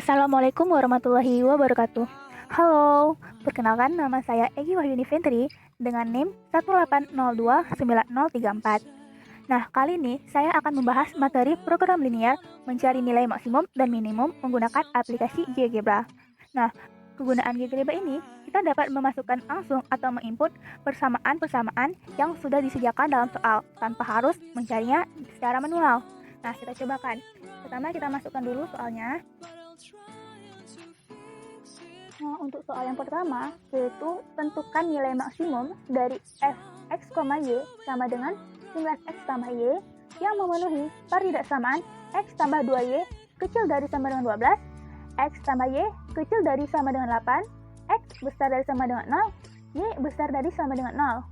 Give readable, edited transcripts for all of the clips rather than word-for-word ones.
Assalamualaikum warahmatullahi wabarakatuh. Halo, perkenalkan nama saya Egi Wahyuni Fentri dengan NIM 180290034. Nah, kali ini saya akan membahas materi program linear mencari nilai maksimum dan minimum menggunakan aplikasi GeoGebra. Nah, kegunaan GeoGebra ini kita dapat memasukkan langsung atau menginput persamaan-persamaan yang sudah disediakan dalam soal tanpa harus mencarinya secara manual. Nah, kita cobakan. Pertama kita masukkan dulu soalnya. Nah, untuk soal yang pertama, yaitu tentukan nilai maksimum dari f(x, y) sama dengan 9x tambah y yang memenuhi peridaksamaan x tambah 2y kecil dari sama dengan 12, x tambah y kecil dari sama dengan 8, x besar dari sama dengan 0, y besar dari sama dengan 0.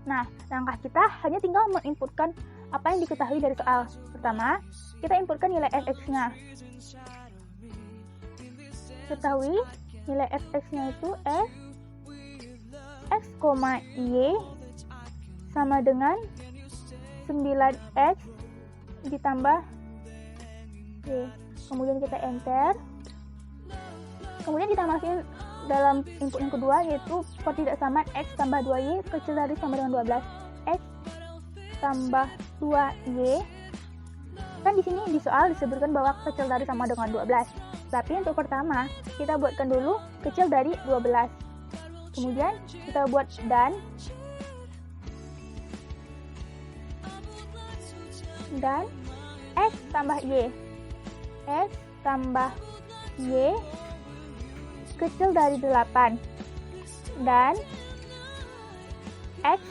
Nah, langkah kita hanya tinggal menginputkan apa yang diketahui dari soal. Pertama, kita inputkan nilai f(x)-nya. Ketahui nilai f(x)-nya itu x, y sama dengan 9x ditambah y. Kemudian kita enter. Kemudian kita masukin dalam input yang kedua, yaitu peridaksamaan x tambah 2y kecil dari sama dengan 12. X tambah 2y. Kan di sini di soal disebutkan bahwa kecil dari sama dengan 12. Tapi untuk pertama, kita buatkan dulu kecil dari 12. Kemudian kita buat dan x tambah y. X tambah y kecil dari 8. Dan x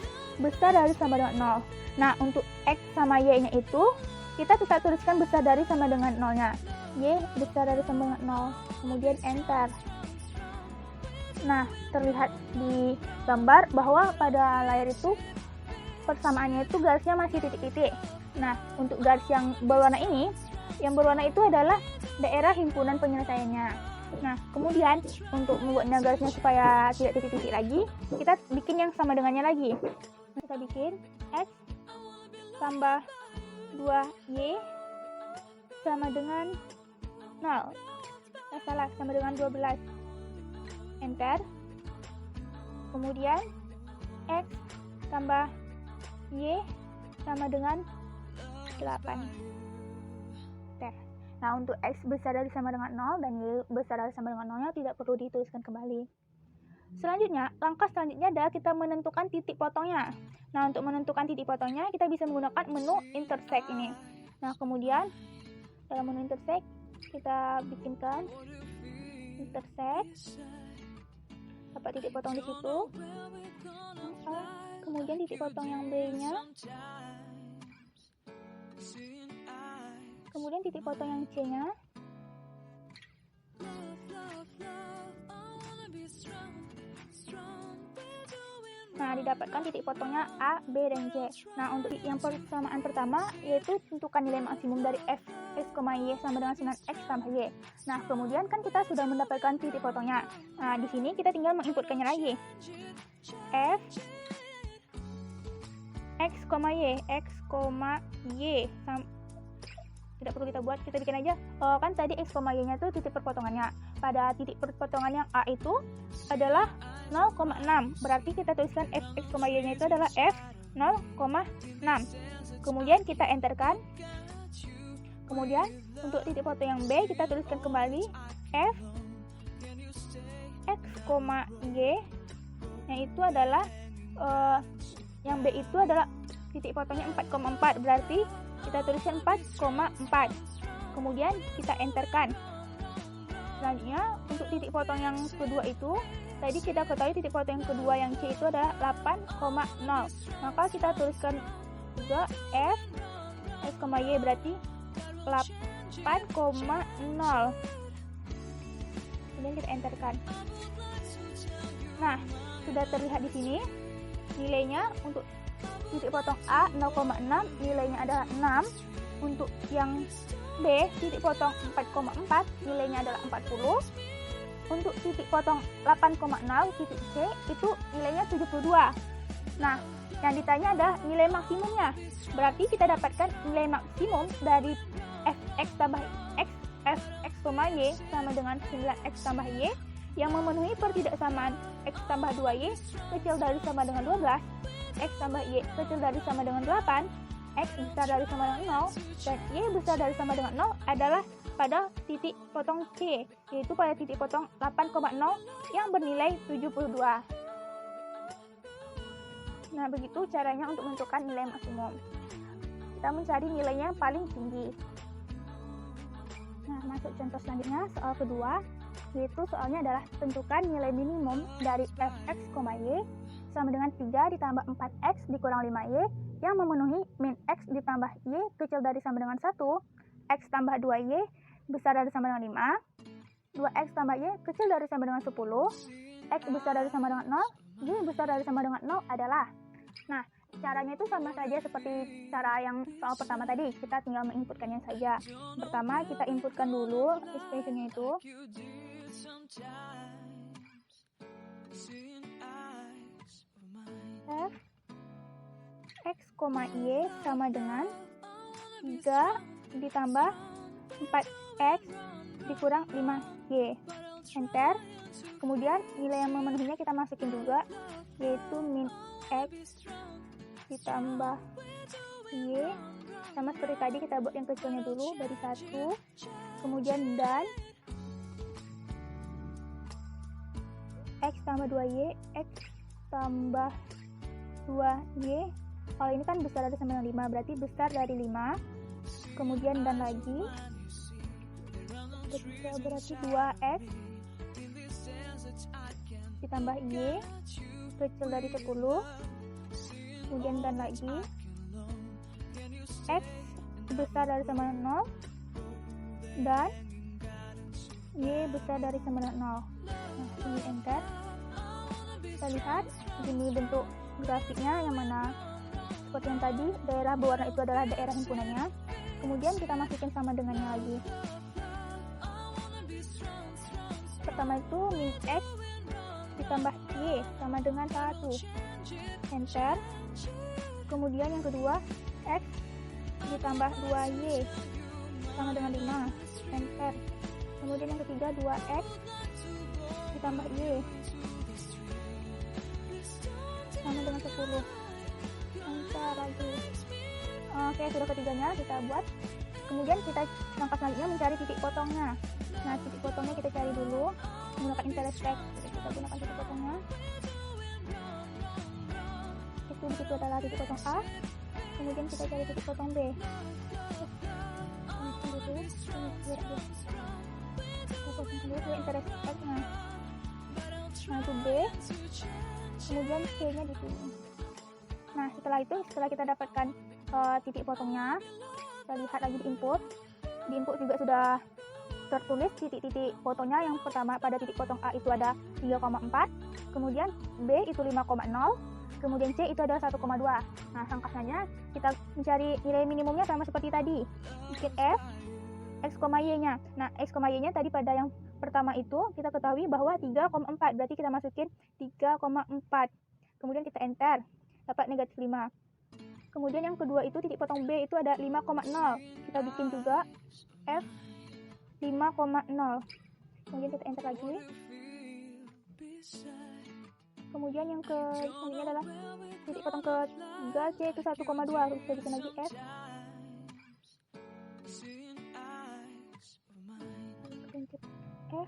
besar dari sama dengan 0. Nah, untuk x sama y-nya itu, kita tetap tuliskan besar dari sama dengan 0-nya. Y besar dari sama dengan 0. Kemudian enter. Nah, terlihat di gambar bahwa pada layar itu persamaannya itu garisnya masih titik-titik. Nah, untuk garis yang berwarna ini, yang berwarna itu adalah daerah himpunan penyelesaiannya. Nah, kemudian untuk membuatnya garisnya supaya tidak titik-titik lagi, kita bikin yang sama dengannya lagi. Kita bikin x tambah 2y sama dengan 0. Salah, sama dengan 12. Enter. Kemudian x tambah y sama dengan 8. Nah, untuk x besar dari sama dengan 0 dan y besar dari sama dengan 0-nya tidak perlu dituliskan kembali. Selanjutnya, langkah selanjutnya adalah kita menentukan titik potongnya. Nah, untuk menentukan titik potongnya, kita bisa menggunakan menu intersect ini. Nah, kemudian dalam menu intersect, kita bikinkan intersect, dapat titik potong di situ. Kemudian titik potong yang B-nya, kemudian titik potong yang C-nya, nah, didapatkan titik potongnya A, B, dan C. Nah, untuk yang persamaan pertama, yaitu tentukan nilai maksimum dari f(x, y) sama dengan 9x tambah y. Nah, kemudian kan kita sudah mendapatkan titik potongnya. Nah, di sini kita tinggal menginputkannya lagi. F, x, y, tidak perlu kita buat, kita bikin aja. Kan tadi x, y-nya itu titik perpotongannya. Pada titik perpotongan yang A itu adalah 0,6. Berarti kita tuliskan f(x, y-nya itu adalah f 0,6. Kemudian kita enterkan. Kemudian untuk titik potong yang B kita tuliskan kembali f x, y, yang itu adalah yang B itu adalah titik potongnya 4,4. Berarti kita tuliskan 4,4. Kemudian kita enterkan. Selanjutnya untuk titik potong yang kedua itu, tadi kita ketahui titik potong yang kedua yang C itu adalah 8,0. Maka kita tuliskan juga f x, y berarti 8,0. Kemudian kita enterkan. Nah, sudah terlihat di sini nilainya. Untuk titik potong A 0,6, nilainya adalah 6. Untuk yang B titik potong 4,4, nilainya adalah 40. Untuk titik potong 8,0 titik C itu nilainya 72. Nah, yang ditanya adalah nilai maksimumnya. Berarti kita dapatkan nilai maksimum dari fx tambah x, fx Y sama dengan 9X tambah Y yang memenuhi pertidaksamaan X tambah 2Y kecil dari sama dengan 12, X tambah Y kecil dari sama dengan 8, X besar dari sama dengan 0, dan Y besar dari sama dengan 0 adalah pada titik potong C, yaitu pada titik potong 8,0 yang bernilai 72. Nah, begitu caranya untuk menentukan nilai maksimum. Kita mencari nilainya yang paling tinggi. Nah, masuk contoh selanjutnya, soal kedua, yaitu soalnya adalah tentukan nilai minimum dari fx, y sama dengan 3 ditambah 4x dikurang 5y yang memenuhi min x ditambah y kecil dari sama dengan 1, x tambah 2y besar dari sama dengan 5, 2x tambah y kecil dari sama dengan 10, x besar dari sama dengan 0, y besar dari sama dengan 0 adalah. Nah, caranya itu sama saja seperti cara yang soal pertama tadi, kita tinggal menginputkannya saja. Pertama, kita inputkan dulu expressionnya itu. F x, y sama dengan 3 ditambah 4x dikurang 5y. Enter. Kemudian nilai yang memenuhinya kita masukin juga, yaitu min x ditambah y, sama seperti tadi kita buat yang kecilnya dulu dari 1, kemudian dan x tambah 2y, x tambah 2y, kalau ini kan besar dari sama dengan 5, berarti besar dari 5, kemudian dan lagi, berarti 2x ditambah y kecil dari 10, kemudian dan lagi, x besar dari sama dengan 0, dan y besar dari sama dengan 0. Nah, ini enter. Kita lihat ini bentuk grafiknya, yang mana seperti yang tadi, daerah berwarna itu adalah daerah himpunannya. Kemudian kita masukin sama dengannya lagi. Pertama itu min x ditambah y sama dengan 1. Enter. Kemudian yang kedua, x ditambah 2y sama dengan 5. Enter. Kemudian yang ketiga, 2x ditambah y sama dengan 10. Enter lagi. Oke, sudah ketiganya kita buat. Kemudian kita langkah selanjutnya mencari titik potongnya. Nah, titik potongnya kita cari dulu menggunakan intersect. Kita gunakan titik potongnya. Itu disitu adalah titik potong A. Kemudian kita cari titik potong B. Intersect-nya. Nah, itu B. Kemudian C-nya di sini. Nah, setelah itu, setelah kita dapatkan titik potongnya, kita lihat lagi di input. Di input juga sudah tertulis titik-titik potongnya. Yang pertama pada titik potong A itu ada 3,4, kemudian B itu 5,0, kemudian C itu adalah 1,2. Nah, langkahnya kita mencari nilai minimumnya sama seperti tadi. Bikin F, x, y-nya. Nah, x, y-nya tadi pada yang pertama itu kita ketahui bahwa 3,4, berarti kita masukin 3,4. Kemudian kita enter, dapat negatif 5. Kemudian yang kedua itu titik potong B itu ada 5,0. Kita bikin juga F 5,0. Kemudian kita enter lagi. Kemudian yang selanjutnya adalah titik potong ketiga C itu 1,2. Kita bikin lagi F. F.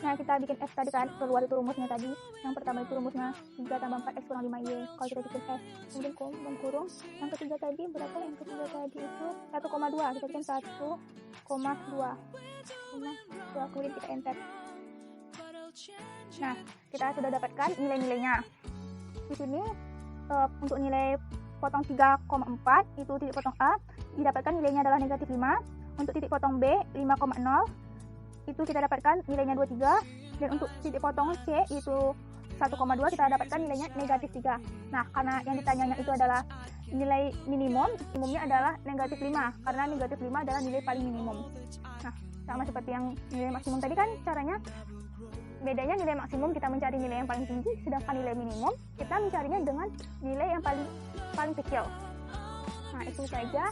Nah, kita bikin F tadi kan, keluar itu rumusnya tadi. Yang pertama itu rumusnya 3 tambah 4x kurang 5y. Kalau kita bikin F, kemudian kurung. Yang ketiga tadi berapa? Yang ketiga tadi itu 1,2. Kita bikin 1,2. Kemudian kita enter. Nah, kita sudah dapatkan nilai-nilainya. Di sini untuk nilai potong 3,4 itu titik potong A didapatkan nilainya adalah negatif 5. Untuk titik potong B 5,0 itu kita dapatkan nilainya 23, dan untuk titik potong C itu 1,2 kita dapatkan nilainya negatif 3. Nah, karena yang ditanyanya itu adalah nilai minimumnya adalah negatif 5, karena negatif 5 adalah nilai paling minimum. Nah, sama seperti yang nilai maksimum tadi kan caranya. Bedanya nilai maksimum kita mencari nilai yang paling tinggi, sedangkan nilai minimum kita mencarinya dengan nilai yang paling kecil. Nah, itu saja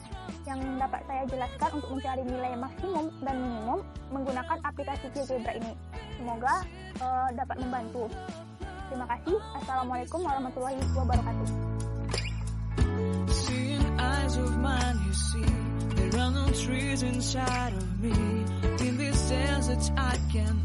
yang dapat saya jelaskan untuk mencari nilai maksimum dan minimum menggunakan aplikasi GeoGebra ini. Semoga dapat membantu. Terima kasih. Assalamualaikum warahmatullahi wabarakatuh. Seeing eyes of mine, you see, there are no trees inside of me. In this desert I can